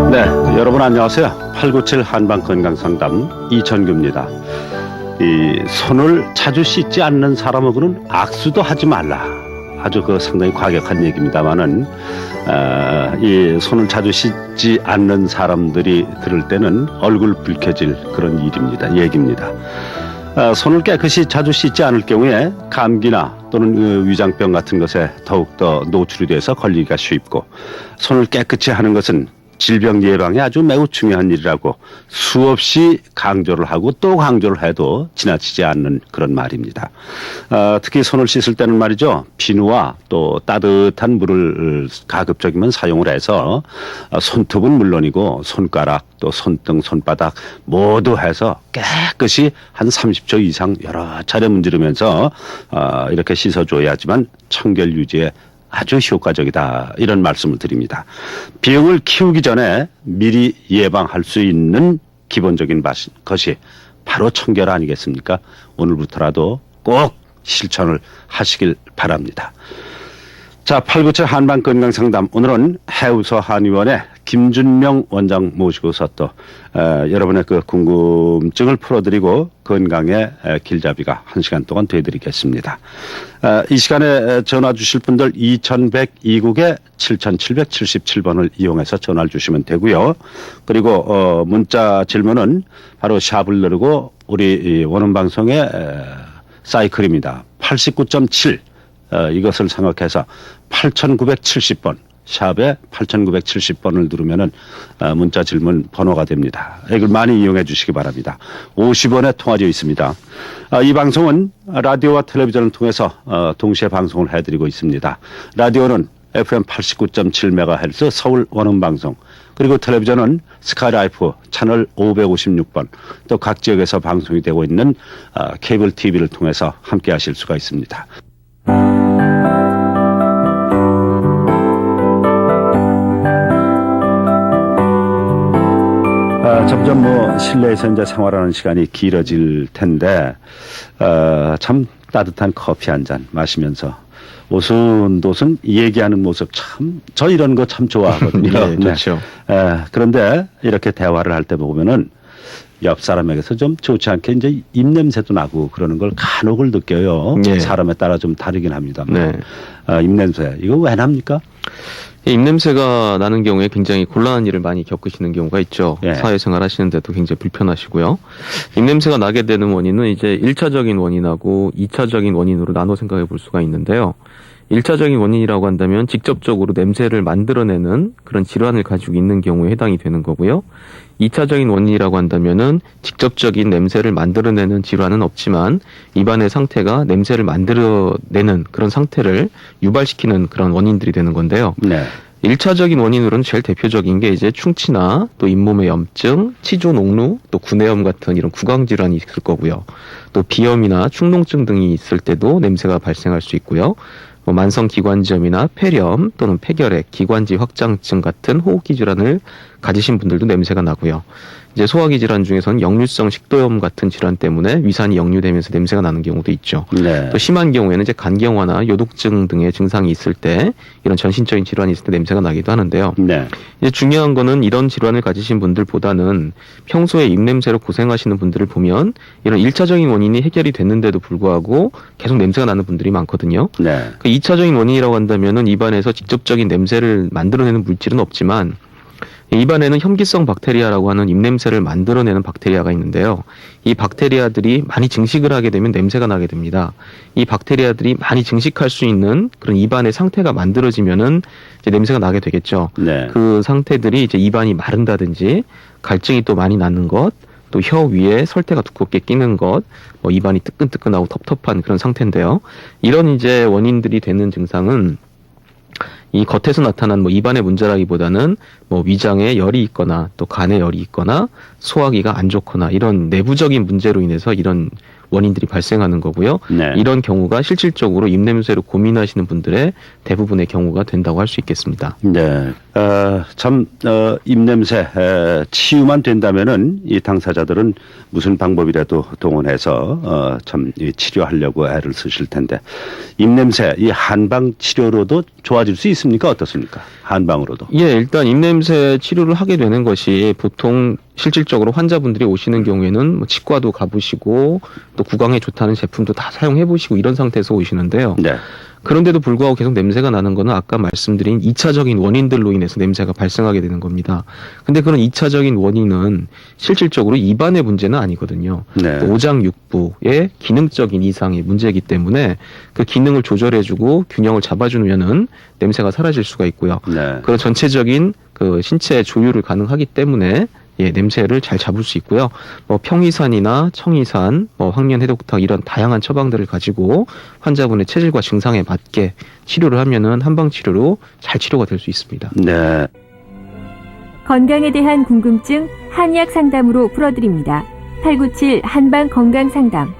네, 여러분 안녕하세요. 897 한방건강상담 이천규입니다. 이 손을 자주 씻지 않는 사람하고는 악수도 하지 말라. 아주 상당히 과격한 얘기입니다만은 이 손을 자주 씻지 않는 사람들이 들을 때는 얼굴 붉혀질 그런 얘기입니다. 손을 깨끗이 자주 씻지 않을 경우에 감기나 또는 위장병 같은 것에 더욱더 노출이 돼서 걸리기가 쉽고, 손을 깨끗이 하는 것은 질병 예방에 아주 매우 중요한 일이라고 수없이 강조를 하고 또 강조를 해도 지나치지 않는 그런 말입니다. 특히 손을 씻을 때는 말이죠, 비누와 또 따뜻한 물을 가급적이면 사용을 해서 손톱은 물론이고 손가락 또 손등 손바닥 모두 해서 깨끗이 한 30초 이상 여러 차례 문지르면서 이렇게 씻어줘야지만 청결 유지에 아주 효과적이다, 이런 말씀을 드립니다. 병을 키우기 전에 미리 예방할 수 있는 기본적인 것이 바로 청결 아니겠습니까? 오늘부터라도 꼭 실천을 하시길 바랍니다. 자, 897 한방건강상담, 오늘은 해우소 한의원의 김준명 원장 모시고서 또 여러분의 그 궁금증을 풀어드리고 건강의 길잡이가 1시간 동안 되어드리겠습니다. 이 시간에 전화 주실 분들 2102국에 7777번을 이용해서 전화를 주시면 되고요. 그리고 문자 질문은 바로 샵을 누르고 우리 원음방송의 사이클입니다. 89.7 이것을 생각해서 8970번 샵에 8970번을 누르면은 문자 질문 번호가 됩니다. 이걸 많이 이용해 주시기 바랍니다. 50원에 통화료 있습니다. 이 방송은 라디오와 텔레비전을 통해서 동시에 방송을 해드리고 있습니다. 라디오는 FM 89.7MHz 서울 원음방송, 그리고 텔레비전은 스카이라이프 채널 556번, 또 각 지역에서 방송이 되고 있는 케이블 TV를 통해서 함께 하실 수가 있습니다. 점점 실내에서 이제 생활하는 시간이 길어질 텐데, 참 따뜻한 커피 한 잔 마시면서 오순도순 얘기하는 모습 저 이런 거 참 좋아하거든요. 네, 좋죠. 그런데 이렇게 대화를 할 때 보면은 옆 사람에게서 좀 좋지 않게 이제 입냄새도 나고 그러는 걸 간혹을 느껴요. 네. 사람에 따라 좀 다르긴 합니다만. 네. 입냄새, 이거 왜 납니까? 입냄새가 나는 경우에 굉장히 곤란한 일을 많이 겪으시는 경우가 있죠. 예. 사회생활 하시는데도 굉장히 불편하시고요. 입냄새가 나게 되는 원인은 이제 1차적인 원인하고 2차적인 원인으로 나눠 생각해 볼 수가 있는데요. 1차적인 원인이라고 한다면 직접적으로 냄새를 만들어내는 그런 질환을 가지고 있는 경우에 해당이 되는 거고요. 2차적인 원인이라고 한다면은 직접적인 냄새를 만들어내는 질환은 없지만 입안의 상태가 냄새를 만들어내는 그런 상태를 유발시키는 그런 원인들이 되는 건데요. 네. 1차적인 원인으로는 제일 대표적인 게 이제 충치나 또 잇몸의 염증, 치조 녹루, 또 구내염 같은 이런 구강 질환이 있을 거고요. 또 비염이나 축농증 등이 있을 때도 냄새가 발생할 수 있고요. 만성기관지염이나 폐렴 또는 폐결핵, 기관지 확장증 같은 호흡기 질환을 가지신 분들도 냄새가 나고요. 이제 소화기 질환 중에서는 역류성 식도염 같은 질환 때문에 위산이 역류되면서 냄새가 나는 경우도 있죠. 네. 또 심한 경우에는 이제 간경화나 요독증 등의 증상이 있을 때, 이런 전신적인 질환이 있을 때 냄새가 나기도 하는데요. 네. 이제 중요한 거는 이런 질환을 가지신 분들보다는 평소에 입냄새로 고생하시는 분들을 보면 이런 1차적인 원인이 해결이 됐는데도 불구하고 계속 냄새가 나는 분들이 많거든요. 네. 그 2차적인 원인이라고 한다면은 입안에서 직접적인 냄새를 만들어내는 물질은 없지만 입안에는 혐기성 박테리아라고 하는 입냄새를 만들어내는 박테리아가 있는데요. 이 박테리아들이 많이 증식을 하게 되면 냄새가 나게 됩니다. 이 박테리아들이 많이 증식할 수 있는 그런 입안의 상태가 만들어지면은 이제 냄새가 나게 되겠죠. 네. 그 상태들이 이제 입안이 마른다든지 갈증이 또 많이 나는 것, 또 혀 위에 설태가 두껍게 끼는 것, 입안이 뜨끈뜨끈하고 텁텁한 그런 상태인데요. 이런 이제 원인들이 되는 증상은 이 겉에서 나타난 입안의 문제라기보다는 위장에 열이 있거나 또 간에 열이 있거나 소화기가 안 좋거나 이런 내부적인 문제로 인해서 이런 원인들이 발생하는 거고요. 네. 이런 경우가 실질적으로 입냄새로 고민하시는 분들의 대부분의 경우가 된다고 할 수 있겠습니다. 네. 입냄새 치유만 된다면은 이 당사자들은 무슨 방법이라도 동원해서 치료하려고 애를 쓰실 텐데, 입냄새 이 한방 치료로도 좋아질 수 있습니까? 어떻습니까? 한방으로도. 예, 일단 입냄새 치료를 하게 되는 것이 보통 실질적으로 환자분들이 오시는 경우에는 뭐 치과도 가보시고 또 구강에 좋다는 제품도 다 사용해보시고 이런 상태에서 오시는데요. 네. 그런데도 불구하고 계속 냄새가 나는 거는 아까 말씀드린 2차적인 원인들로 인해서 냄새가 발생하게 되는 겁니다. 근데 그런 2차적인 원인은 실질적으로 입안의 문제는 아니거든요. 네. 오장 육부의 기능적인 이상이 문제이기 때문에 그 기능을 조절해주고 균형을 잡아주면은 냄새가 사라질 수가 있고요. 네. 그런 전체적인 그 신체 조율을 가능하기 때문에 예, 냄새를 잘 잡을 수 있고요. 뭐 평이산이나 청이산, 뭐 황련 해독탕 이런 다양한 처방들을 가지고 환자분의 체질과 증상에 맞게 치료를 하면은 한방 치료로 잘 치료가 될 수 있습니다. 네. 건강에 대한 궁금증 한의학 상담으로 풀어드립니다. 897 한방 건강 상담.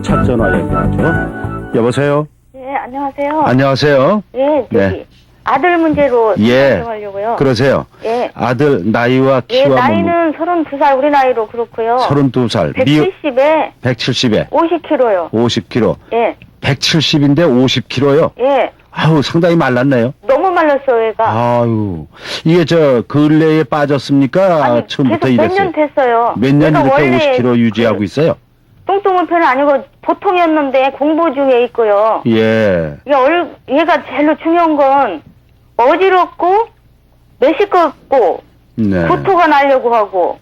첫 전화 연결하죠. 여보세요. 네, 안녕하세요. 안녕하세요. 예, 저기 네. 아들 문제로 예. 설명하려고요. 그러세요. 예. 아들 나이와 예, 키와 나이는 32살 우리 나이로 그렇고요. 32살. 170에 170에 50kg요. 50kg. 예. 170인데 50kg요. 예. 아우, 상당히 말랐네요. 너무 말랐어요, 얘가. 아유. 이게 저 근래에 빠졌습니까? 아니, 처음부터 계속 몇 이랬어요. 년 됐어요. 몇 년 얘가 이렇게 원래 50kg 유지하고 있어요? 뚱뚱한 편은 아니고 보통이었는데 공부 중에 있고요. 예. 얘가 제일 중요한 건 어지럽고 메시껍고 네. 구토가 나려고 하고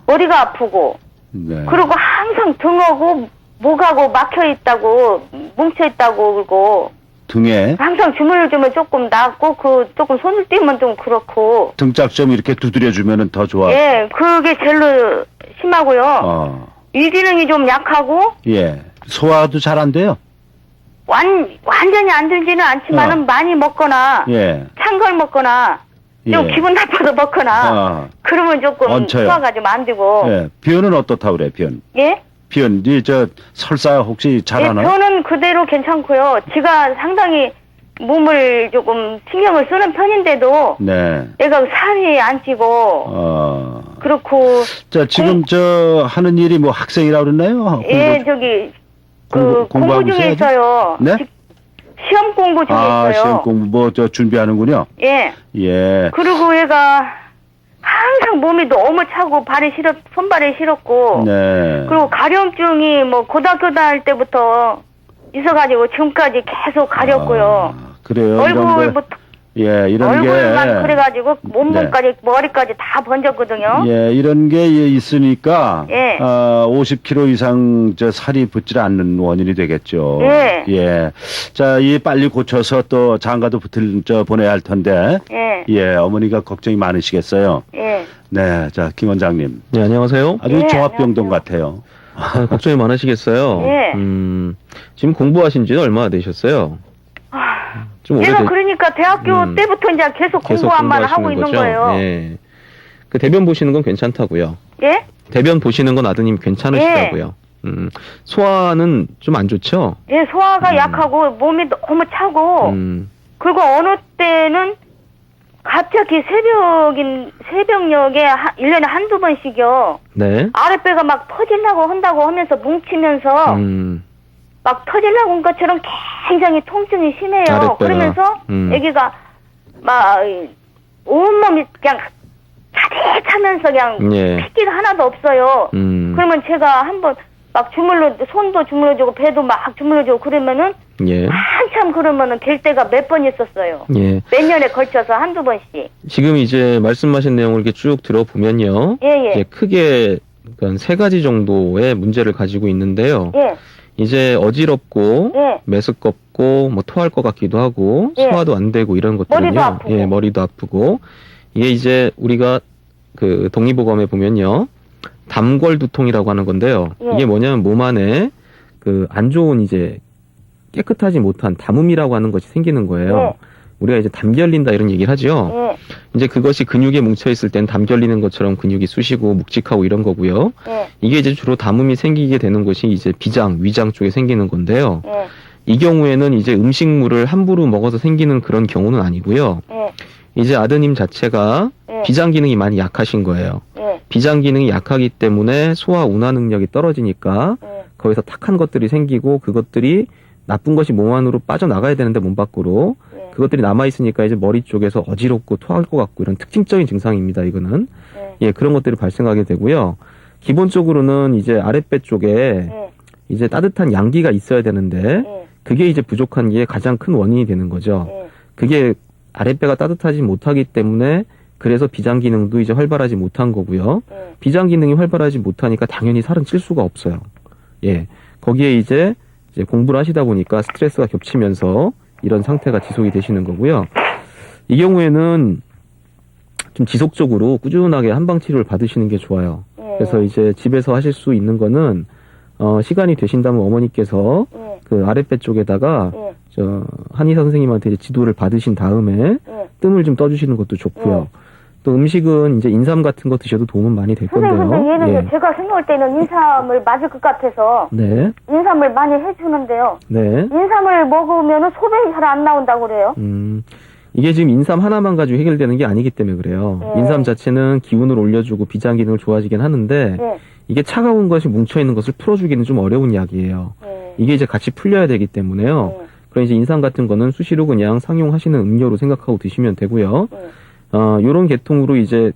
머리가 아프고 네. 그리고 항상 등하고 목하고 막혀 있다고 뭉쳐 있다고 그러고 등에 항상 주물주물 조금 낫고 조금 손을 떼면 좀 그렇고 등짝 좀 이렇게 두드려 주면은 더 좋아. 예 그게 제일 심하고요. 위기능이 좀 약하고 예. 소화도 잘 안 돼요. 완전히 안 들지는 않지만은 많이 먹거나 예. 찬 걸 먹거나 좀 예. 기분 나빠서 먹거나 그러면 조금 얹혀요. 소화가 좀 안 되고 예. 변은 어떻다 그래? 변. 예? 변. 저 설사 혹시 잘하나? 저는 그대로 괜찮고요. 지가 상당히 몸을 조금 신경을 쓰는 편인데도 네. 얘가 살이 안 찌고 그렇고 자, 지금 저 하는 일이 뭐 학생이라 그랬나요? 예, 저기 공부 공부하고 중에 있어야죠? 있어요. 네? 시험 공부 중에 있어요. 시험 공부 뭐 저 준비하는군요. 예. 예. 그리고 얘가 항상 몸이 너무 차고 손발이 시렵고 네. 그리고 가려움증이 뭐 고등학교 다닐 때부터 있어가지고 지금까지 계속 가렵고요. 그래요. 얼굴부터 예, 이런 얼굴만 게 그래가지고 몸까지 머리까지 다 번졌거든요. 예, 이런 게 있으니까 예. 50kg 이상 저 살이 붙질 않는 원인이 되겠죠. 예. 예. 자, 이 빨리 고쳐서 또 장가도 보내야 할 텐데. 예. 예, 어머니가 걱정이 많으시겠어요. 예. 네, 자, 김 원장님. 네, 안녕하세요. 아주 예, 종합병동 안녕하세요. 같아요. 걱정이 많으시겠어요. 예. 지금 공부하신 지는 얼마나 되셨어요? 좀 얘가 그러니까 대학교 때부터 이제 계속 공부만 하고 있는 거예요. 예. 그 대변 보시는 건 괜찮다고요. 예? 대변 보시는 건 아드님 괜찮으시다고요. 소화는 좀 안 좋죠? 예, 소화가 약하고 몸이 너무 차고 그리고 어느 때는 갑자기 새벽녘에 1년에 한두 번씩요. 네. 아랫배가 막 터지려고 한다고 하면서 뭉치면서 막 터지려고 한 것처럼 굉장히 통증이 심해요. 아랫배가. 그러면서 애기가 막 온몸이 그냥 차디차면서 그냥 예. 핏기가 하나도 없어요. 그러면 제가 한번 막 손도 주물러주고 배도 막 주물러주고 그러면은 예. 한참 그러면은 될 때가 몇 번 있었어요. 예. 몇 년에 걸쳐서 한두 번씩. 지금 이제 말씀하신 내용을 이렇게 쭉 들어보면요. 예. 이제 크게 그러니까 세 가지 정도의 문제를 가지고 있는데요. 예. 이제 어지럽고 예. 메스껍고 뭐 토할 것 같기도 하고 예. 소화도 안 되고 이런 것들은요. 머리도 아프고. 예, 머리도 아프고 이게 이제 우리가 그 동의보감에 보면요. 담궐두통이라고 하는 건데요. 예. 이게 뭐냐면 몸 안에 그 안 좋은 이제 깨끗하지 못한 담음이라고 하는 것이 생기는 거예요. 우리가 이제 담결린다 이런 얘기를 하죠. 예. 이제 그것이 근육에 뭉쳐있을 땐 담결리는 것처럼 근육이 쑤시고 묵직하고 이런 거고요. 예. 이게 이제 주로 담음이 생기게 되는 곳이 이제 비장, 위장 쪽에 생기는 건데요. 예. 이 경우에는 이제 음식물을 함부로 먹어서 생기는 그런 경우는 아니고요. 예. 이제 아드님 자체가 예. 비장 기능이 많이 약하신 거예요. 예. 비장 기능이 약하기 때문에 소화 운화 능력이 떨어지니까 예. 거기서 탁한 것들이 생기고 그것들이 나쁜 것이 몸 안으로 빠져나가야 되는데 몸 밖으로 예. 그것들이 남아있으니까 이제 머리 쪽에서 어지럽고 토할 것 같고 이런 특징적인 증상입니다. 이거는. 예. 예, 그런 것들이 발생하게 되고요. 기본적으로는 이제 아랫배 쪽에 예. 이제 따뜻한 양기가 있어야 되는데 예. 그게 이제 부족한 게 가장 큰 원인이 되는 거죠. 예. 그게 아랫배가 따뜻하지 못하기 때문에 그래서 비장 기능도 이제 활발하지 못한 거고요. 예. 비장 기능이 활발하지 못하니까 당연히 살은 찔 수가 없어요. 예. 거기에 이제 공부를 하시다 보니까 스트레스가 겹치면서 이런 상태가 지속이 되시는 거고요. 이 경우에는 좀 지속적으로 꾸준하게 한방 치료를 받으시는 게 좋아요. 예. 그래서 이제 집에서 하실 수 있는 거는 시간이 되신다면 어머니께서 예. 그 아랫배 쪽에다가 예. 한의사 선생님한테 이제 지도를 받으신 다음에 예. 뜸을 좀 떠주시는 것도 좋고요. 또 음식은 이제 인삼 같은 거 드셔도 도움은 많이 될 건데요. 선생님, 근데 얘는 예. 제가 생각할 때는 인삼을 맞을 것 같아서 네, 인삼을 많이 해주는데요. 네. 인삼을 먹으면 소변이 잘 안 나온다고 그래요. 이게 지금 인삼 하나만 가지고 해결되는 게 아니기 때문에 그래요. 예. 인삼 자체는 기운을 올려주고 비장 기능을 좋아지긴 하는데 예. 이게 차가운 것이 뭉쳐있는 것을 풀어주기는 좀 어려운 약이에요. 예. 이게 이제 같이 풀려야 되기 때문에요. 예. 그럼 이제 인삼 같은 거는 수시로 그냥 상용하시는 음료로 생각하고 드시면 되고요. 예. 요런 계통으로 이제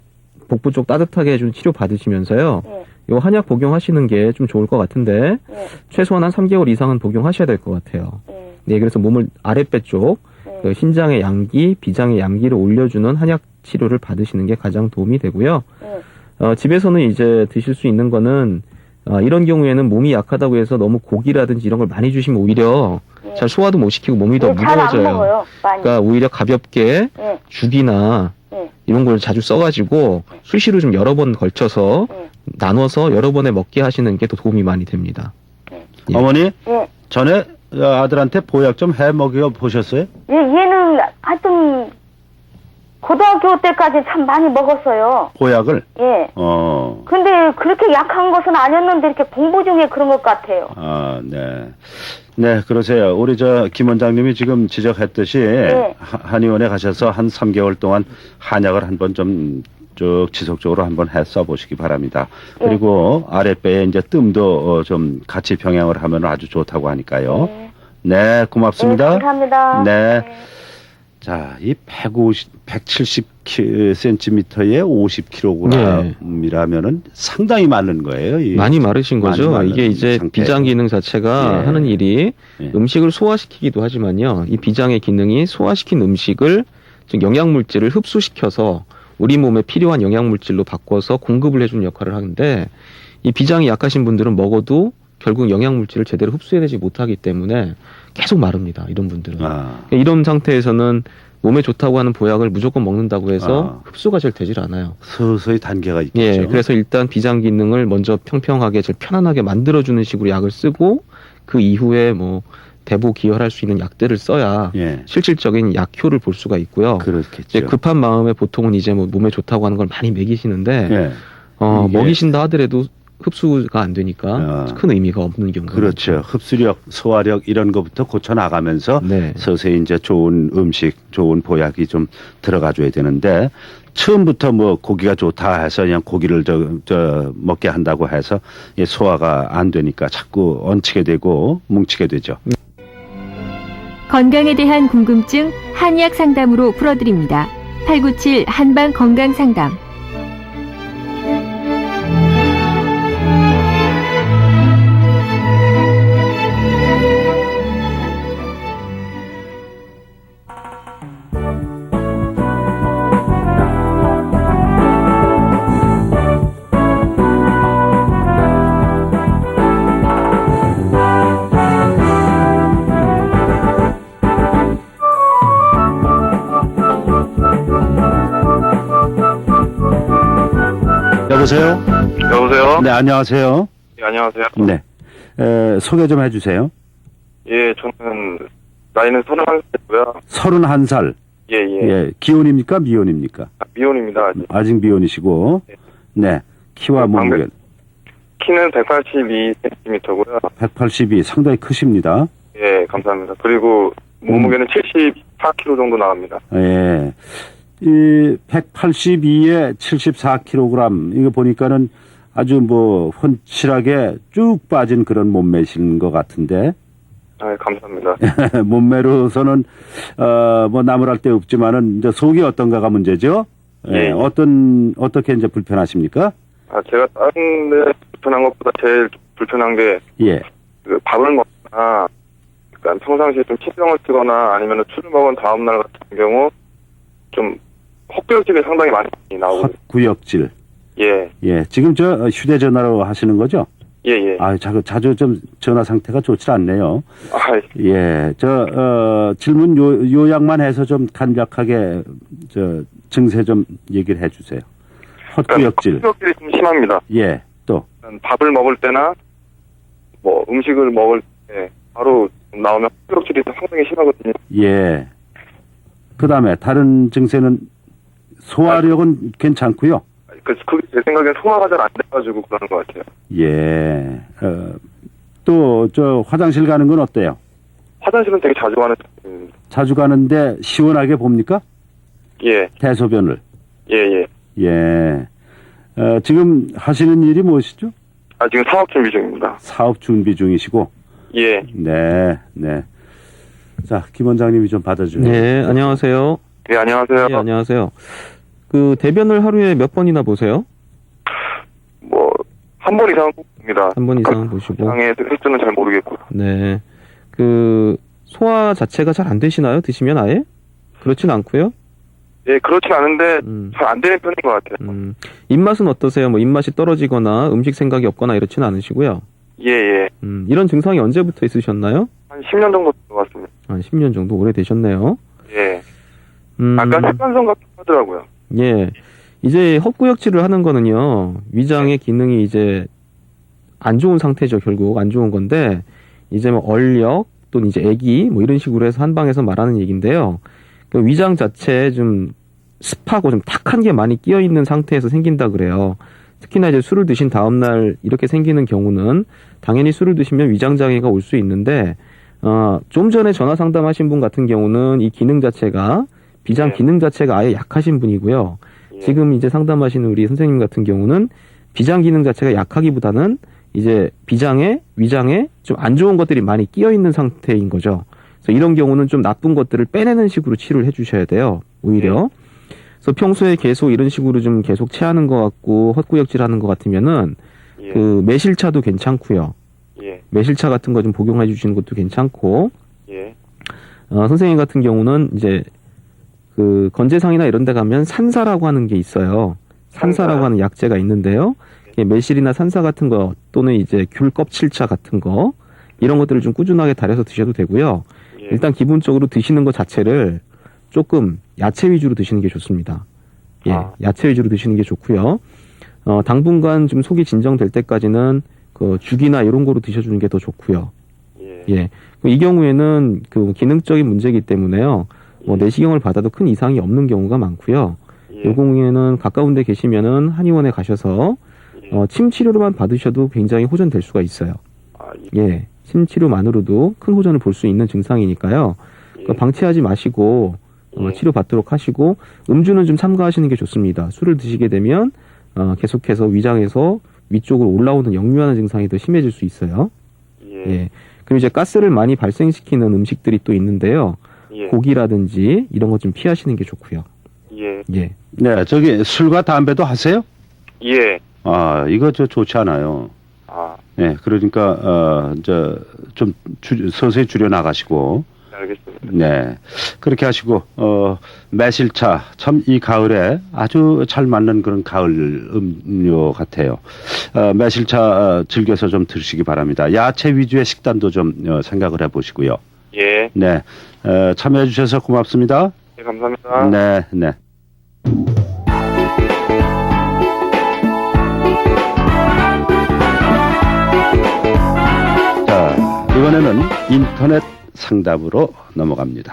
복부 쪽 따뜻하게 해준 치료 받으시면서요. 예. 요 한약 복용하시는 게 좀 좋을 것 같은데 예. 최소한 한 3개월 이상은 복용하셔야 될 것 같아요. 예. 네, 그래서 몸을 아랫배 쪽 그 신장의 양기, 비장의 양기를 올려주는 한약 치료를 받으시는 게 가장 도움이 되고요. 예. 집에서는 이제 드실 수 있는 거는 이런 경우에는 몸이 약하다고 해서 너무 고기라든지 이런 걸 많이 주시면 오히려 예. 잘 소화도 못 시키고 몸이 더 예, 잘안 무거워져요. 먹어요. 많이. 그러니까 오히려 가볍게 예. 죽이나 예. 이런 걸 자주 써가지고 수시로 좀 여러 번 걸쳐서 예. 나눠서 여러 번에 먹게 하시는 게 더 도움이 많이 됩니다. 예. 어머니, 예. 전에 아들한테 보약 좀 해 먹여 보셨어요? 예, 얘는 하여튼 고등학교 때까지 참 많이 먹었어요. 보약을? 예. 근데 그렇게 약한 것은 아니었는데 이렇게 공부 중에 그런 것 같아요. 네. 네, 그러세요. 우리 김 원장님이 지금 지적했듯이 네. 한의원에 가셔서 한 3개월 동안 한약을 한번 좀 쭉 지속적으로 한번 해 써보시기 바랍니다. 그리고 아랫배에 이제 뜸도 좀 같이 병행을 하면 아주 좋다고 하니까요. 네, 고맙습니다. 네, 감사합니다. 네. 자, 이 170cm에 50kg이라면은 상당히 많은 거예요. 많이 마르신 거죠. 많이 이게 이제 상태예요. 비장 기능 자체가 예. 하는 일이 예. 음식을 소화시키기도 하지만요. 이 비장의 기능이 소화시킨 음식을 즉 영양물질을 흡수시켜서 우리 몸에 필요한 영양물질로 바꿔서 공급을 해주는 역할을 하는데 이 비장이 약하신 분들은 먹어도 결국 영양물질을 제대로 흡수해내지 못하기 때문에 계속 마릅니다. 이런 분들은. 이런 상태에서는 몸에 좋다고 하는 보약을 무조건 먹는다고 해서 흡수가 잘 되질 않아요. 서서히 단계가 있겠죠. 예, 그래서 일단 비장 기능을 먼저 평평하게 잘 편안하게 만들어주는 식으로 약을 쓰고 그 이후에 뭐 대보 기혈할 수 있는 약들을 써야 예. 실질적인 약효를 볼 수가 있고요. 그렇겠죠. 이제 급한 마음에 보통은 이제 뭐 몸에 좋다고 하는 걸 많이 먹이시는데 예. 이게- 먹이신다 하더라도 흡수가 안 되니까 큰 의미가 없는 경우가 그렇죠. 흡수력, 소화력 이런 것부터 고쳐 나가면서 네. 서서히 이제 좋은 음식, 좋은 보약이 좀 들어가줘야 되는데 처음부터 뭐 고기가 좋다 해서 그냥 고기를 먹게 한다고 해서 이 소화가 안 되니까 자꾸 얹히게 되고 뭉치게 되죠. 건강에 대한 궁금증 한의학 상담으로 풀어드립니다. 897 한방 건강 상담. 여보세요? 여보세요? 네, 안녕하세요. 예, 안녕하세요. 네. 소개 좀 해주세요. 예, 저는 나이는 31살이고요. 31살. 예, 예. 예, 기혼입니까? 미혼입니까? 미혼입니다. 아직 미혼이시고. 네. 키와 몸무게. 키는 182cm고요. 182 상당히 크십니다. 예, 감사합니다. 그리고 몸무게는 74kg 정도 나갑니다. 예. 이 182에 74kg 이거 보니까는 아주 뭐 훤칠하게 쭉 빠진 그런 몸매신 것 같은데. 아, 감사합니다. 몸매로서는 뭐 나무랄 데 없지만은 이제 속이 어떤가가 문제죠. 예. 어떻게 이제 불편하십니까? 아, 제가 다른 데 불편한 것보다 제일 불편한 게 예. 그 밥을 먹거나 그러니까 평상시에 좀 치병을 쓰거나 아니면 술을 먹은 다음 날 같은 경우 좀 헛구역질이 상당히 많이 나오고. 헛구역질. 예. 예. 지금 저 휴대전화로 하시는 거죠? 예, 예. 아, 자주 좀 전화 상태가 좋지 않네요. 아, 예. 질문 요약만 해서 좀 간략하게 증세 좀 얘기를 해 주세요. 헛구역질. 헛구역질이 좀 심합니다. 예. 또 밥을 먹을 때나 뭐 음식을 먹을 때 바로 나오면 헛구역질이 상당히 심하거든요. 예. 그다음에 다른 증세는 소화력은 괜찮고요. 그게 제 생각엔 소화가 잘 안 돼가지고 그러는 것 같아요. 예. 또 화장실 가는 건 어때요? 화장실은 되게 자주 가는 편입니다. 자주 가는데 시원하게 봅니까? 예. 대소변을. 예, 예. 예. 지금 하시는 일이 무엇이죠? 아, 지금 사업 준비 중입니다. 사업 준비 중이시고. 예. 네, 네. 자, 김 원장님이 좀 받아줘요. 네, 안녕하세요. 예, 안녕하세요. 네, 안녕하세요. 그 대변을 하루에 몇 번이나 보세요? 뭐 한 번 이상 봅니다. 한 번 이상 보시고. 이상의 횟수는 잘 모르겠고. 네. 그 소화 자체가 잘 안 되시나요? 드시면 아예? 그렇진 않고요. 예, 그렇진 않은데 잘 안 되는 편인 것 같아요. 입맛은 어떠세요? 뭐 입맛이 떨어지거나 음식 생각이 없거나 이렇진 않으시고요. 예, 예. 이런 증상이 언제부터 있으셨나요? 한 10년 정도 된 것 같습니다. 한 10년 정도 오래되셨네요. 예. 약간 혈관성 같긴 하더라고요. 예. 이제 헛구역질을 하는 거는요, 위장의 기능이 이제 안 좋은 상태죠, 결국. 안 좋은 건데, 이제 뭐 얼력, 또는 이제 애기, 뭐 이런 식으로 해서 한방에서 말하는 얘기인데요. 그 위장 자체에 좀 습하고 좀 탁한 게 많이 끼어 있는 상태에서 생긴다 그래요. 특히나 이제 술을 드신 다음날 이렇게 생기는 경우는 당연히 술을 드시면 위장장애가 올 수 있는데, 좀 전에 전화 상담하신 분 같은 경우는 이 기능 자체가 비장 기능 자체가 아예 약하신 분이고요. 지금 이제 상담하시는 우리 선생님 같은 경우는 비장 기능 자체가 약하기보다는 이제 비장에 위장에 좀 안 좋은 것들이 많이 끼어 있는 상태인 거죠. 그래서 이런 경우는 좀 나쁜 것들을 빼내는 식으로 치료를 해주셔야 돼요. 오히려. 그래서 평소에 계속 이런 식으로 좀 계속 체하는 것 같고 헛구역질하는 것 같으면은 그 매실차도 괜찮고요. 매실차 같은 거 좀 복용해 주시는 것도 괜찮고. 선생님 같은 경우는 이제 그 건재상이나 이런 데 가면 산사라고 하는 게 있어요. 산사라고 하는 약재가 있는데요. 매실이나 산사 같은 거 또는 이제 귤 껍질차 같은 거 이런 것들을 좀 꾸준하게 달여서 드셔도 되고요. 일단 기본적으로 드시는 것 자체를 조금 야채 위주로 드시는 게 좋습니다. 예, 야채 위주로 드시는 게 좋고요. 당분간 좀 속이 진정될 때까지는 그 죽이나 이런 거로 드셔주는 게 더 좋고요. 예. 이 경우에는 그 기능적인 문제이기 때문에요. 뭐 내시경을 받아도 큰 이상이 없는 경우가 많고요. 이 경우에는 가까운 데 계시면은 한의원에 가셔서 침 치료로만 받으셔도 굉장히 호전될 수가 있어요. 예. 침 치료만으로도 큰 호전을 볼 수 있는 증상이니까요. 그러니까 방치하지 마시고 치료 받도록 하시고 음주는 좀 삼가하시는 게 좋습니다. 술을 드시게 되면 계속해서 위장에서 위쪽으로 올라오는 역류하는 증상이 더 심해질 수 있어요. 예. 그리고 이제 가스를 많이 발생시키는 음식들이 또 있는데요. 고기라든지 이런 것 좀 피하시는 게 좋고요. 예. 네, 술과 담배도 하세요? 예. 아, 이거 좋지 않아요. 네, 그러니까 좀 서서히 줄여 나가시고. 알겠습니다. 네, 그렇게 하시고 매실차 참 이 가을에 아주 잘 맞는 그런 가을 음료 같아요. 매실차 즐겨서 좀 드시기 바랍니다. 야채 위주의 식단도 좀 생각을 해보시고요. 예. 네, 참여해 주셔서 고맙습니다. 네, 감사합니다. 네, 네. 자, 이번에는 인터넷 상담으로 넘어갑니다.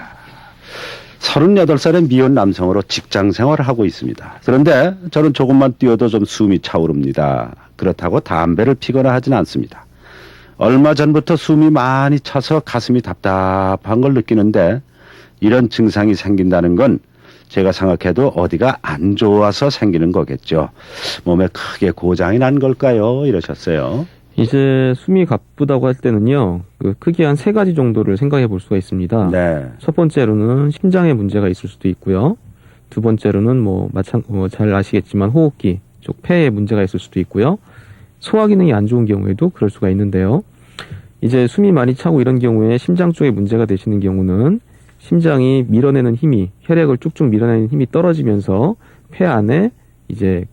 38살의 미혼 남성으로 직장 생활을 하고 있습니다. 그런데 저는 조금만 뛰어도 좀 숨이 차오릅니다. 그렇다고 담배를 피거나 하진 않습니다. 얼마 전부터 숨이 많이 차서 가슴이 답답한 걸 느끼는데 이런 증상이 생긴다는 건 제가 생각해도 어디가 안 좋아서 생기는 거겠죠. 몸에 크게 고장이 난 걸까요? 이러셨어요. 이제 숨이 가쁘다고 할 때는요, 크게 한 3가지 정도를 생각해 볼 수가 있습니다. 네. 첫 번째로는 심장에 문제가 있을 수도 있고요. 두 번째로는 잘 아시겠지만 호흡기 쪽 폐에 문제가 있을 수도 있고요. 소화 기능이 안 좋은 경우에도 그럴 수가 있는데요. 이제 숨이 많이 차고 이런 경우에 심장 쪽에 문제가 되시는 경우는 심장이 밀어내는 힘이, 혈액을 쭉쭉 밀어내는 힘이 떨어지면서 폐 안에 이제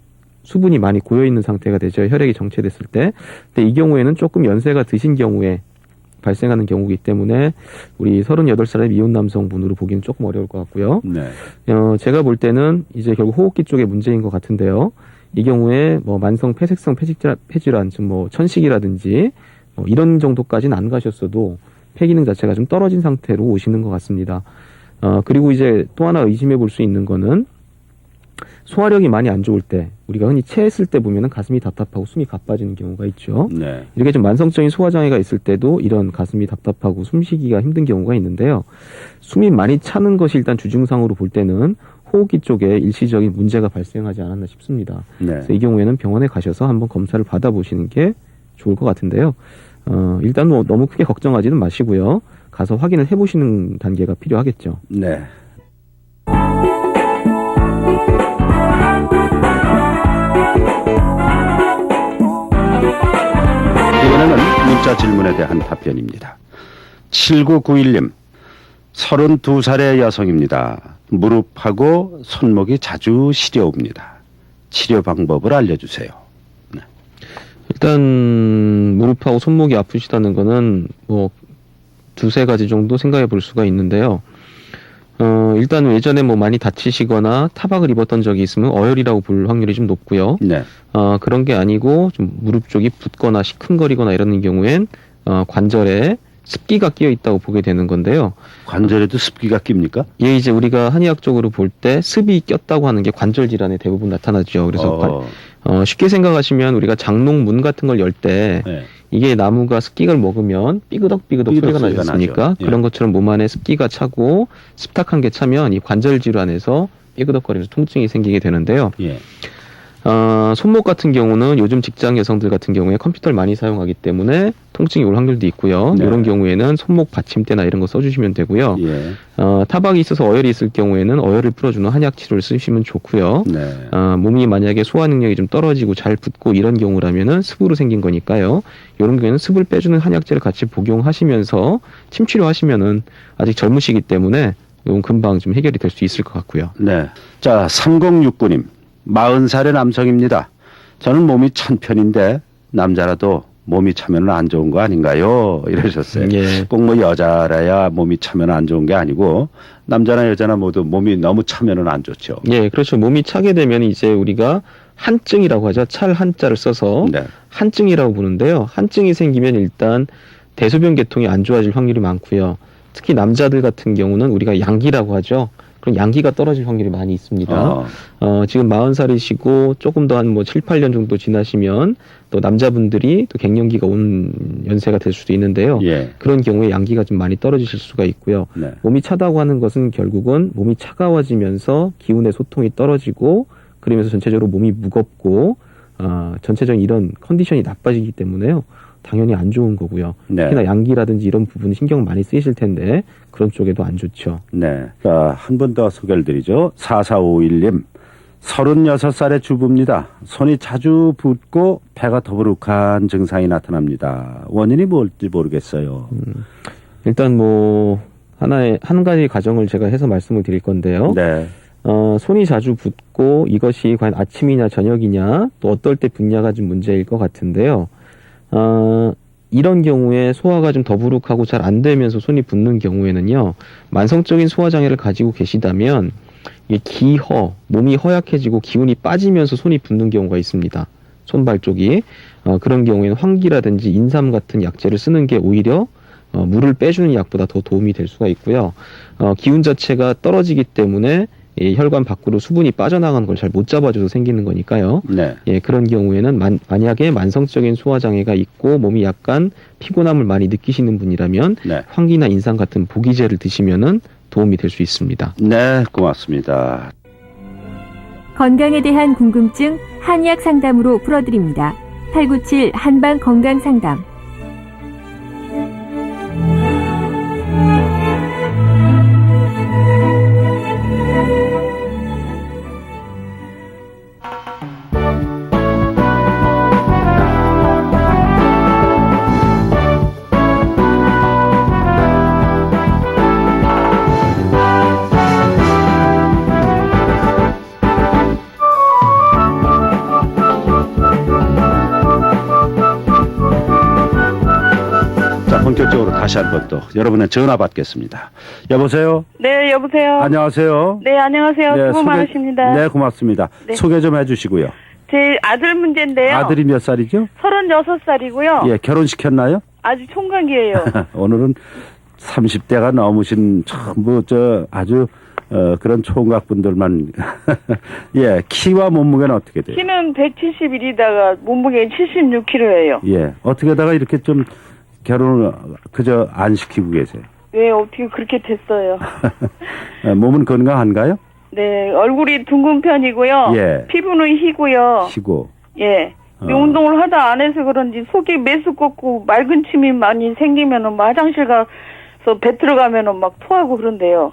수분이 많이 고여있는 상태가 되죠. 혈액이 정체됐을 때. 근데 이 경우에는 조금 연세가 드신 경우에 발생하는 경우이기 때문에 우리 38살의 미혼 남성분으로 보기는 조금 어려울 것 같고요. 네. 제가 볼 때는 이제 결국 호흡기 쪽의 문제인 것 같은데요. 이 경우에 만성 폐색성 폐질환, 즉 천식이라든지 이런 정도까지는 안 가셨어도 폐 기능 자체가 좀 떨어진 상태로 오시는 것 같습니다. 그리고 이제 또 하나 의심해 볼 수 있는 거는 소화력이 많이 안 좋을 때, 우리가 흔히 체했을 때 보면은 가슴이 답답하고 숨이 가빠지는 경우가 있죠. 네. 이렇게 좀 만성적인 소화장애가 있을 때도 이런 가슴이 답답하고 숨쉬기가 힘든 경우가 있는데요. 숨이 많이 차는 것이 일단 주증상으로 볼 때는 호흡기 쪽에 일시적인 문제가 발생하지 않았나 싶습니다. 네. 그래서 이 경우에는 병원에 가셔서 한번 검사를 받아보시는 게 좋을 것 같은데요. 일단 너무 크게 걱정하지는 마시고요. 가서 확인을 해보시는 단계가 필요하겠죠. 네. 이번에는 문자 질문에 대한 답변입니다. 7991님, 32살의 여성입니다. 무릎하고 손목이 자주 시려옵니다. 치료 방법을 알려주세요. 네. 일단 무릎하고 손목이 아프시다는 거는 2-3가지 정도 생각해 볼 수가 있는데요. 일단 예전에 많이 다치시거나 타박을 입었던 적이 있으면 어혈이라고 볼 확률이 좀 높고요. 네. 그런 게 아니고 좀 무릎 쪽이 붓거나 시큰거리거나 이러는 경우엔 관절에 습기가 끼어 있다고 보게 되는 건데요. 관절에도 습기가 낍니까? 예, 이제 우리가 한의학적으로 볼 때 습이 꼈다고 하는 게 관절 질환에 대부분 나타나죠. 그래서 쉽게 생각하시면 우리가 장롱문 같은 걸 열 때 네. 이게 나무가 습기를 먹으면 삐그덕삐그덕 소리가 나지 않습니까? 예. 그런 것처럼 몸 안에 습기가 차고 습탁한 게 차면 이 관절 질환에서 삐그덕거리면서 통증이 생기게 되는데요. 예. 손목 같은 경우는 요즘 직장 여성들 같은 경우에 컴퓨터를 많이 사용하기 때문에 통증이 올 확률도 있고요. 네. 이런 경우에는 손목 받침대나 이런 거 써주시면 되고요. 예. 타박이 있어서 어혈이 있을 경우에는 어혈을 풀어주는 한약 치료를 쓰시면 좋고요. 네. 몸이 만약에 소화 능력이 좀 떨어지고 잘 붓고 이런 경우라면은 습으로 생긴 거니까요. 이런 경우에는 습을 빼주는 한약제를 같이 복용하시면서 침 치료하시면은 아직 젊으시기 때문에 이건 금방 좀 해결이 될 수 있을 것 같고요. 네. 자, 3069님. 40살의 남성입니다. 저는 몸이 찬 편인데 남자라도 몸이 차면 안 좋은 거 아닌가요? 이러셨어요. 예. 꼭 여자라야 몸이 차면 안 좋은 게 아니고 남자나 여자나 모두 몸이 너무 차면 안 좋죠. 예, 그렇죠. 몸이 차게 되면 이제 우리가 한증이라고 하죠. 찰 한자를 써서 네. 한증이라고 부르는데요. 한증이 생기면 일단 대소변 계통이 안 좋아질 확률이 많고요. 특히 남자들 같은 경우는 우리가 양기라고 하죠. 그럼 양기가 떨어질 확률이 많이 있습니다. 지금 40살이시고 조금 더 한 7, 8년 정도 지나시면 또 남자분들이 또 갱년기가 온 연세가 될 수도 있는데요. 예. 그런 경우에 양기가 좀 많이 떨어지실 수가 있고요. 네. 몸이 차다고 하는 것은 결국은 몸이 차가워지면서 기운의 소통이 떨어지고 그러면서 전체적으로 몸이 무겁고 전체적인 이런 컨디션이 나빠지기 때문에요. 당연히 안 좋은 거고요. 네. 특히나 양기라든지 이런 부분 신경 많이 쓰이실 텐데 그런 쪽에도 안 좋죠. 네. 자, 한 번 더 소개를 드리죠. 4451님. 36살의 주부입니다. 손이 자주 붓고 배가 더부룩한 증상이 나타납니다. 원인이 뭘지 모르겠어요. 일단 한 가지 가정을 제가 해서 말씀을 드릴 건데요. 네. 손이 자주 붓고 이것이 과연 아침이냐 저녁이냐 또 어떨 때 붓냐가 좀 문제일 것 같은데요. 이런 경우에 소화가 좀 더부룩하고 잘 안 되면서 손이 붓는 경우에는요, 만성적인 소화 장애를 가지고 계시다면 이게 기허, 몸이 허약해지고 기운이 빠지면서 손이 붓는 경우가 있습니다. 손발 쪽이. 그런 경우에는 황기라든지 인삼 같은 약재를 쓰는 게 오히려 물을 빼주는 약보다 더 도움이 될 수가 있고요. 기운 자체가 떨어지기 때문에 이 혈관 밖으로 수분이 빠져나가는 걸 잘 못 잡아줘서 생기는 거니까요. 네. 예, 그런 경우에는 만약에 만성적인 소화장애가 있고 몸이 약간 피곤함을 많이 느끼시는 분이라면 네. 황기나 인삼 같은 보기제를 드시면은 도움이 될 수 있습니다. 네, 고맙습니다. 건강에 대한 궁금증 한의학 상담으로 풀어드립니다. 897 한방 건강 상담. 자, 본격적으로 다시 한 번 또 여러분의 전화 받겠습니다. 여보세요? 네, 여보세요. 안녕하세요. 네, 안녕하세요. 네, 수고 많으십니다. 네, 고맙습니다. 네. 소개 좀 해주시고요. 제 아들 문제인데요. 아들이 몇 살이죠? 36살이고요. 예, 결혼시켰나요? 아주 총각이에요. 오늘은 30대가 넘으신 전부 아주 그런 총각분들만 예, 키와 몸무게는 어떻게 돼요? 키는 171이다가 몸무게 76kg예요. 예, 어떻게다가 이렇게 좀 결혼을 그저 안 시키고 계세요? 왜 어떻게 그렇게 됐어요? 몸은 건강한가요? 네, 얼굴이 둥근 편이고요. 예. 피부는 희고요. 시고. 예. 운동을 하다 안 해서 그런지 속이 메스껍고 맑은 침이 많이 생기면은 뭐 화장실 가서 배 들어가면은 막 토하고 그런데요.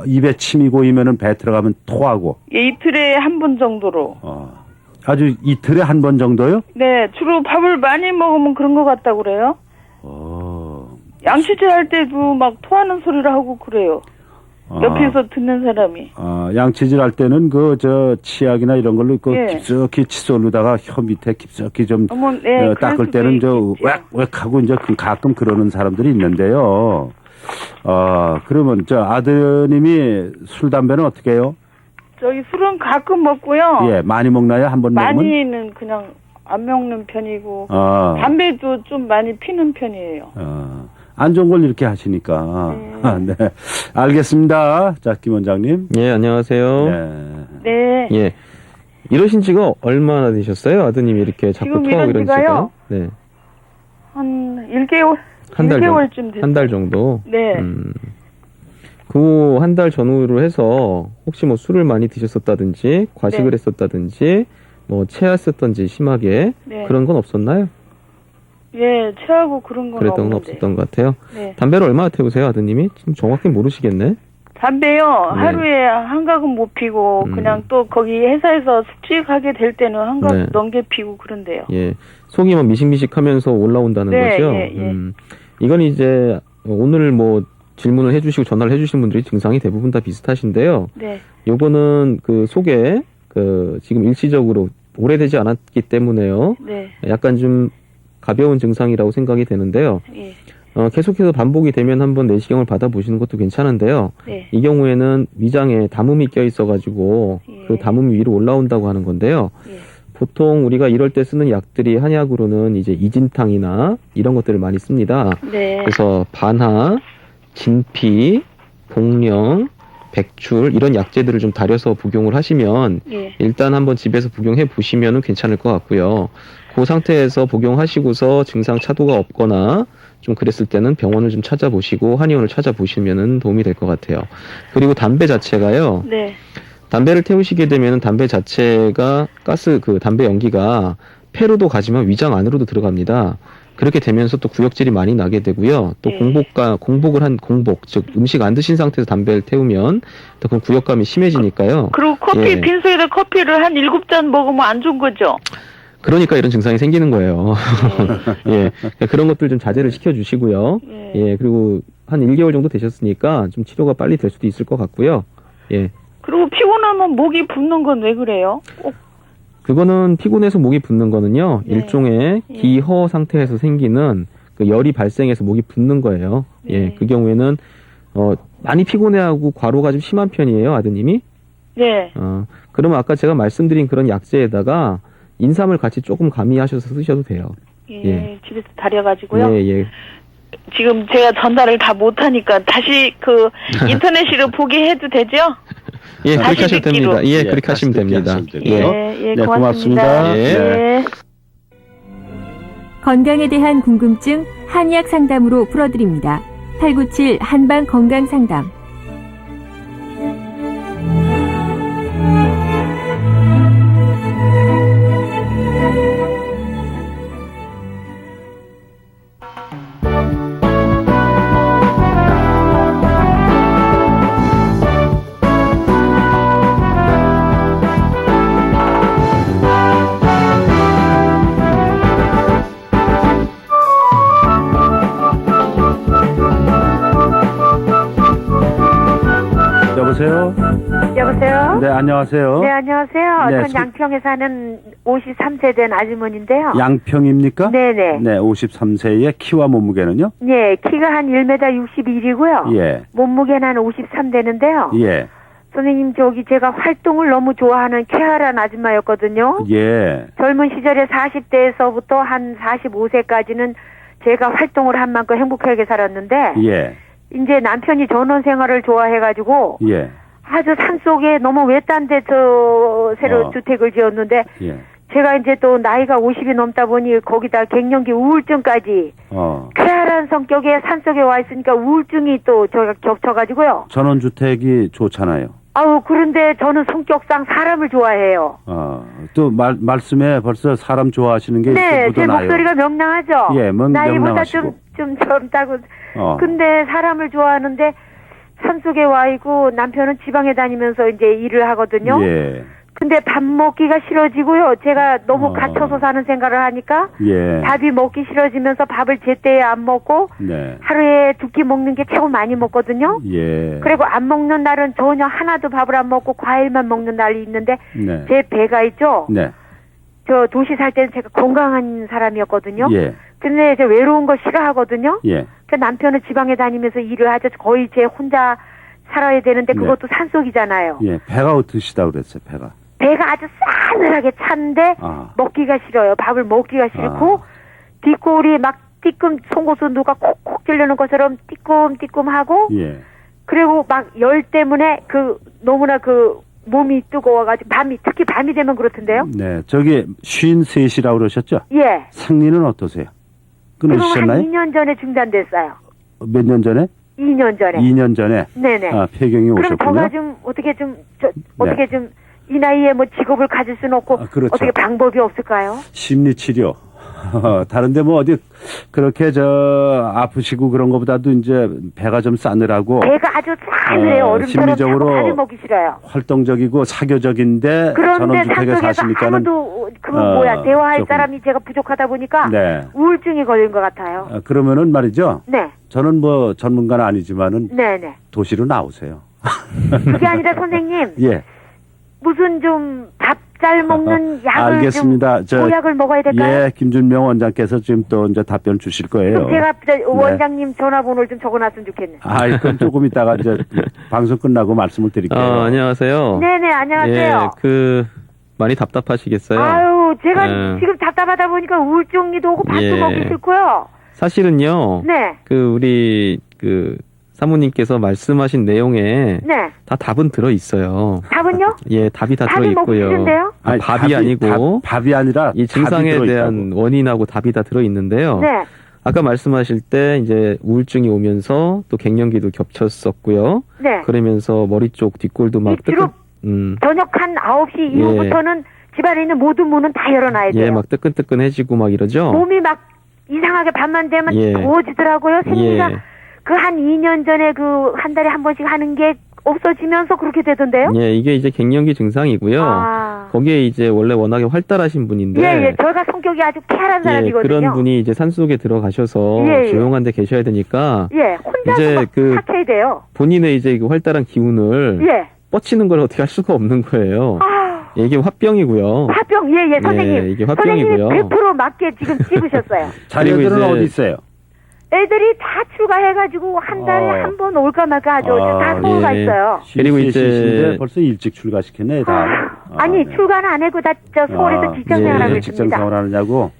입에 침이 고이면은 배 들어가면 토하고. 예, 이틀에 한 번 정도로. 아주 이틀에 한 번 정도요? 네, 주로 밥을 많이 먹으면 그런 것 같다고 그래요. 양치질 할 때도 막 토하는 소리를 하고 그래요. 옆에서 듣는 사람이. 양치질 할 때는 치약이나 이런 걸로 예. 깊숙이 칫솔로다가 혀 밑에 깊숙이 좀 네, 닦을 때는 웩웩 하고 이제 가끔 그러는 사람들이 있는데요. 그러면 아드님이 술 담배는 어떻게 해요? 저희 술은 가끔 먹고요. 예, 많이 먹나요? 한 번 먹으면? 많이는 그냥 안 먹는 편이고 담배도 좀 많이 피는 편이에요. 안 좋은 걸 이렇게 하시니까. 네. 알겠습니다. 자, 김 원장님. 예, 안녕하세요. 네. 예. 이러신 지가 얼마나 되셨어요? 아드님이 이렇게 자꾸 지금 토하고 이런 이런 지가? 지가요? 네. 한 1개월? 한 달 1개월쯤 됐어요. 한 달 정도? 네. 그 한 달 전후로 해서 혹시 뭐 술을 많이 드셨었다든지 과식을 네. 했었다든지 뭐 체했었던지 심하게 네. 그런 건 없었나요? 예, 체하고 그런 건 그랬던 건 없는데. 없었던 것 같아요. 네. 담배를 얼마나 태우세요, 아드님이? 지금 정확히 모르시겠네. 담배요. 네. 하루에 한 가금 못 피고 그냥 또 거기 회사에서 숙직하게 될 때는 한 가금 네. 넘게 피고 그런데요. 예. 속이 막 미식미식하면서 올라온다는 네, 거죠. 예, 예. 이건 이제 오늘 뭐 질문을 해주시고 전화를 해주신 분들이 증상이 대부분 다 비슷하신데요. 네. 요거는 그 속에 지금 일시적으로 오래되지 않았기 때문에요. 네. 약간 좀 가벼운 증상이라고 생각이 되는데요. 예. 계속해서 반복이 되면 한번 내시경을 받아보시는 것도 괜찮은데요. 네. 이 경우에는 위장에 담음이 껴 있어가지고 예. 그 담음이 위로 올라온다고 하는 건데요. 예. 보통 우리가 이럴 때 쓰는 약들이 한약으로는 이제 이진탕이나 이런 것들을 많이 씁니다. 네. 그래서 반하, 진피, 복령, 백출 이런 약재들을 좀 다려서 복용을 하시면 예. 일단 한번 집에서 복용해 보시면은 괜찮을 것 같고요. 그 상태에서 복용하시고서 증상 차도가 없거나 좀 그랬을 때는 병원을 좀 찾아보시고 한의원을 찾아보시면은 도움이 될 것 같아요. 그리고 담배 자체가요. 네. 담배를 태우시게 되면은 담배 자체가 담배 연기가 폐로도 가지만 위장 안으로도 들어갑니다. 그렇게 되면서 또 구역질이 많이 나게 되고요. 또 네. 즉 음식 안 드신 상태에서 담배를 태우면 또 그런 구역감이 심해지니까요. 그리고 커피, 예. 빈소에다 커피를 한 7잔 먹으면 안 좋은 거죠? 그러니까 이런 증상이 생기는 거예요. 예. 그러니까 그런 것들 좀 자제를 시켜주시고요. 예. 예. 그리고 한 1개월 정도 되셨으니까 좀 치료가 빨리 될 수도 있을 것 같고요. 예. 그리고 피곤하면 목이 붓는 건 왜 그래요? 꼭 그거는 피곤해서 목이 붓는 거는요. 네. 일종의 예. 기허 상태에서 생기는 그 열이 발생해서 목이 붓는 거예요. 예. 네. 그 경우에는 많이 피곤해하고 과로가 좀 심한 편이에요, 아드님이. 네. 그러면 아까 제가 말씀드린 그런 약재에다가 인삼을 같이 조금 가미하셔서 쓰셔도 돼요. 예. 예. 집에서 다려가지고요. 예, 예. 지금 제가 전달을 다 못하니까 다시 그 인터넷으로 보게 해도 되죠? 예, 다시 그렇게 하시면 듣기로. 됩니다. 예, 그렇게 하시면 다시 듣기 됩니다. 하시면 되고요. 예, 네, 고맙습니다. 고맙습니다. 예. 예. 건강에 대한 궁금증 한의학 상담으로 풀어드립니다. 897 한방 건강 상담. 여보세요? 여보세요? 네, 안녕하세요. 네, 안녕하세요. 네, 전 양평에 사는 53세 된 아주머니인데요. 양평입니까? 네네. 네, 53세의 키와 몸무게는요? 네, 키가 한 1m 61이고요. 예. 몸무게는 한 53 되는데요. 예. 선생님, 제가 활동을 너무 좋아하는 쾌활한 아줌마였거든요. 예. 젊은 시절에 40대에서부터 한 45세까지는 제가 활동을 한 만큼 행복하게 살았는데, 예. 이제 남편이 전원 생활을 좋아해가지고, 예. 아주 산속에 너무 외딴 데 새로 주택을 지었는데, 예. 제가 이제 또 나이가 50이 넘다 보니 거기다 갱년기 우울증까지, 쾌활한 성격에 산속에 와 있으니까 우울증이 또 저가 겹쳐가지고요. 전원주택이 좋잖아요. 그런데 저는 성격상 사람을 좋아해요. 또 말씀에 벌써 사람 좋아하시는 게 네, 제 묻어나요. 목소리가 명랑하죠? 예, 나이보다 명랑하시고. 좀 젊다고. 근데 사람을 좋아하는데 산속에 와 있고 남편은 지방에 다니면서 이제 일을 하거든요. 예. 근데 밥 먹기가 싫어지고요. 제가 너무 갇혀서 사는 생각을 하니까 예. 밥이 먹기 싫어지면서 밥을 제때에 안 먹고 네. 하루에 2끼 먹는 게 최고 많이 먹거든요. 예. 그리고 안 먹는 날은 전혀 하나도 밥을 안 먹고 과일만 먹는 날이 있는데 네. 제 배가 있죠. 네. 저 도시 살 때는 제가 건강한 사람이었거든요. 예. 근데 이제 외로운 거 싫어하거든요. 예. 그 남편은 지방에 다니면서 일을 하죠. 거의 제 혼자 살아야 되는데 그것도 산속이잖아요. 예. 배가 어떠시다 그랬어요, 배가. 배가 아주 싸늘하게 찬데 먹기가 싫어요. 밥을 먹기가 싫고 뒷골이 막 띠끔 송곳으로 누가 콕콕 찔르는 것처럼 띠끔띠끔하고 예. 그리고 막 열 때문에 너무나 몸이 뜨거워가지고 특히 밤이 되면 그렇던데요. 네. 저기 53이라고 그러셨죠? 예. 생리는 어떠세요? 지금 한 끊으셨나요? 2년 전에 중단됐어요. 몇 년 전에? 2년 전에. 2년 전에. 네네. 폐경이 그럼 오셨군요. 저가 좀 어떻게 좀 이 나이에 뭐 직업을 가질 수는 없고 그렇죠. 어떻게 방법이 없을까요? 심리치료. 다른데 뭐 어디 그렇게 아프시고 그런 것보다도 이제 배가 좀 싸늘하고 배가 아주 싸늘해요. 얼음처럼 심리적으로 밥을 먹기 싫어요. 활동적이고 사교적인데 그런데 전원주택에 산속에서 사시니까는 아무도 대화할 조금. 사람이 제가 부족하다 보니까 네. 우울증이 걸린 것 같아요. 그러면은 말이죠. 네. 저는 뭐 전문가는 아니지만은 네네. 도시로 나오세요. 그게 아니라 선생님. 예. 무슨 좀 밥 잘 먹는 약을 알겠습니다. 좀 보약을 먹어야 될까요? 예, 김준명 원장께서 지금 또 이제 답변 주실 거예요. 그럼 제가 원장님 전화번호를 좀 적어놨으면 좋겠네요. 그럼 조금 이따가 이제 방송 끝나고 말씀을 드릴게요. 안녕하세요. 네네, 안녕하세요. 예, 많이 답답하시겠어요. 제가 지금 답답하다 보니까 우울증이도 오고 밥도 먹기 싫고요. 사실은요. 네. 우리 사모님께서 말씀하신 내용에 네. 다 답은 들어 있어요. 답은요? 예, 답이 다 들어 답이 먹고 있고요. 싶은데요? 밥이 아니고 밥이 아니라 이 증상에 대한 원인하고 답이 다 들어 있는데요. 네. 아까 말씀하실 때 이제 우울증이 오면서 또 갱년기도 겹쳤었고요. 네. 그러면서 머리 쪽 뒷골도 막 주로 저녁 한 9시 이후부터는 집안에 있는 모든 문은 다 열어놔야 돼요. 예, 막 뜨끈뜨끈해지고 막 이러죠. 몸이 막 이상하게 밤만 되면 더워지더라고요. 생리가 한 2년 전에 한 달에 한 번씩 하는 게 없어지면서 그렇게 되던데요? 예, 이게 이제 갱년기 증상이고요. 거기에 이제 원래 워낙에 활달하신 분인데. 예, 저가 성격이 아주 쾌활한 사람이거든요. 그런 분이 이제 산속에 들어가셔서 조용한 데 계셔야 되니까. 혼자서 이제 삭혀야 돼요. 본인의 이제 활달한 기운을 뻗치는 걸 어떻게 할 수가 없는 거예요. 이게 화병이고요. 화병, 선생님. 이게 화병이고요. 선생님이 100% 맞게 지금 찝으셨어요. 자녀들은 어디 있어요? 애들이 다 출가해가지고 한 달에 한 번 올까 말까 하죠. 다 서울 가 있어요. 그리고 이제 벌써 일찍 출가시켰네, 다. 아니, 출가는 안 하고 다 서울에서 직장 생활하고 직장 있습니다. 생활하느냐고?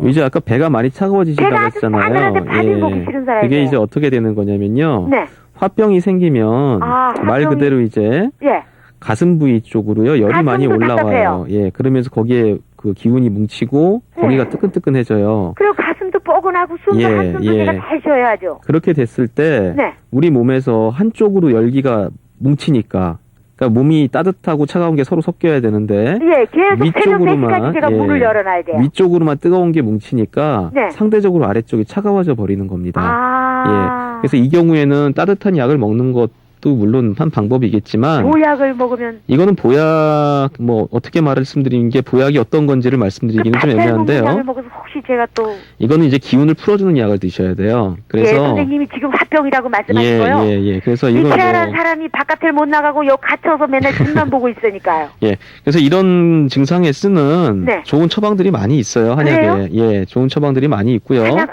이제 아까 배가 많이 차가워지신다고 배가 아주 했잖아요. 싸늘한데 밥이 먹기 싫은 사람이에요. 그게 이제 어떻게 되는 거냐면요. 네. 화병이 생기면 말 화병이- 그대로 이제 예. 가슴 부위 쪽으로요 열이 많이 가슴도 올라와요. 답답해요. 예, 그러면서 거기에 그 기운이 뭉치고 거기가 네. 뜨끈뜨끈해져요. 그리고 가슴도 뻐근하고 숨도 한숨도 제가 잘 쉬어야죠. 그렇게 됐을 때 네. 우리 몸에서 한쪽으로 열기가 뭉치니까, 그러니까 몸이 따뜻하고 차가운 게 서로 섞여야 되는데 예, 계속 새벽 위쪽으로만, 4시까지 제가 예, 문을 열어놔야 돼요. 위쪽으로만 뜨거운 게 뭉치니까 네. 상대적으로 아래쪽이 차가워져 버리는 겁니다. 아. 예. 그래서 이 경우에는 따뜻한 약을 먹는 것도 물론 한 방법이겠지만 보약을 먹으면 이거는 보약, 뭐 어떻게 말씀드리는 게 보약이 어떤 건지를 말씀드리기는 좀 약을 애매한데요. 먹어서 혹시 제가 또 이거는 이제 기운을 풀어주는 약을 드셔야 돼요. 예, 그래서 선생님이 지금 화병이라고 말씀하신 거요. 예. 그래서 이 이건 태어난 뭐 사람이 바깥을 못 나가고 여기 갇혀서 맨날 집만 보고 있으니까요. 예. 그래서 이런 증상에 쓰는 네. 좋은 처방들이 많이 있어요. 한약에. 그래요? 예. 좋은 처방들이 많이 있고요. 한약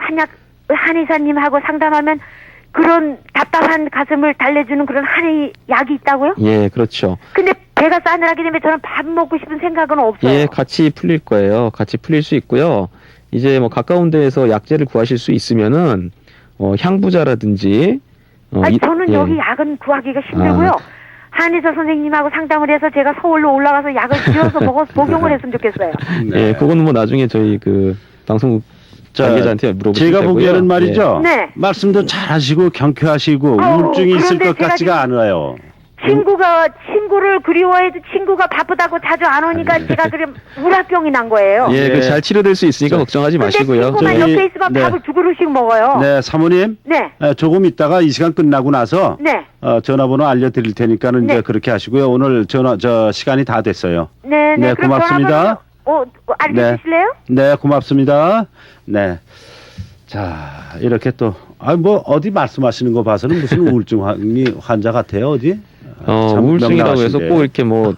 한의사님하고 상담하면 그런 답답한 가슴을 달래주는 그런 한의약이 있다고요? 예, 그렇죠. 근데 배가 싸늘하기 때문에 저는 밥 먹고 싶은 생각은 없어요. 예, 같이 풀릴 거예요. 같이 풀릴 수 있고요. 이제 뭐 가까운 데에서 약재를 구하실 수 있으면은 향부자라든지 저는 예. 여기 약은 구하기가 힘들고요. 한의사 선생님하고 상담을 해서 제가 서울로 올라가서 약을 지어서 목용을 했으면 좋겠어요. 예, 그거는 뭐 나중에 저희 그 방송국 관계자한테 물어보시면 제가 되고요. 보기에는 말이죠. 네. 말씀도 잘하시고 경쾌하시고 아우, 우울증이 있을 그런데 것 제가 같지가 지금 않아요. 친구를 그리워해도 친구가 바쁘다고 자주 안 오니까 제가 그럼 우라병이 난 거예요. 예, 예. 그 잘 치료될 수 있으니까 걱정하지 근데 마시고요. 친구만 저희- 옆에 있으면 네. 밥을 두 그릇씩 먹어요. 네, 사모님. 네. 조금 있다가 이 시간 끝나고 나서 네. 전화번호 알려드릴 테니까는 네. 이제 그렇게 하시고요. 오늘 시간이 다 됐어요. 네, 네, 그럼 고맙습니다. 전화번호 알려주실래요? 네, 고맙습니다. 네. 자, 이렇게 또, 뭐, 어디 말씀하시는 거 봐서는 무슨 우울증 환자 같아요, 어디? 참 우울증이라고 해서 명랑하신데. 꼭 이렇게 뭐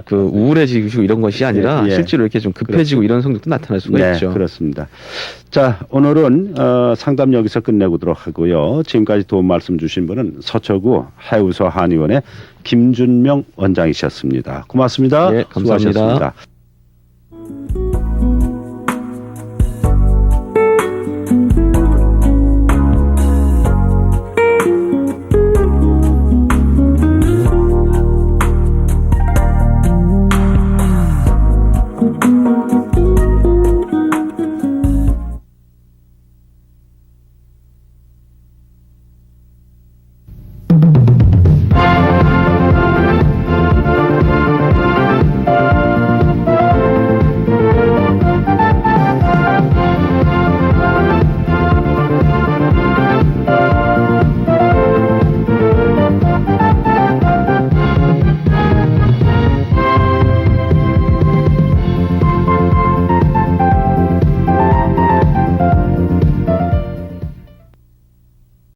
그 우울해지고 이런 것이 아니라 예, 예. 실제로 이렇게 좀 급해지고 이런 성격도 나타날 수가 네, 있죠. 그렇습니다. 자, 오늘은 상담 여기서 끝내보도록 하고요. 지금까지 도움 말씀 주신 분은 서초구 해우소 한의원의 김준명 원장이셨습니다. 고맙습니다. 예, 감사합니다. 수고하셨습니다.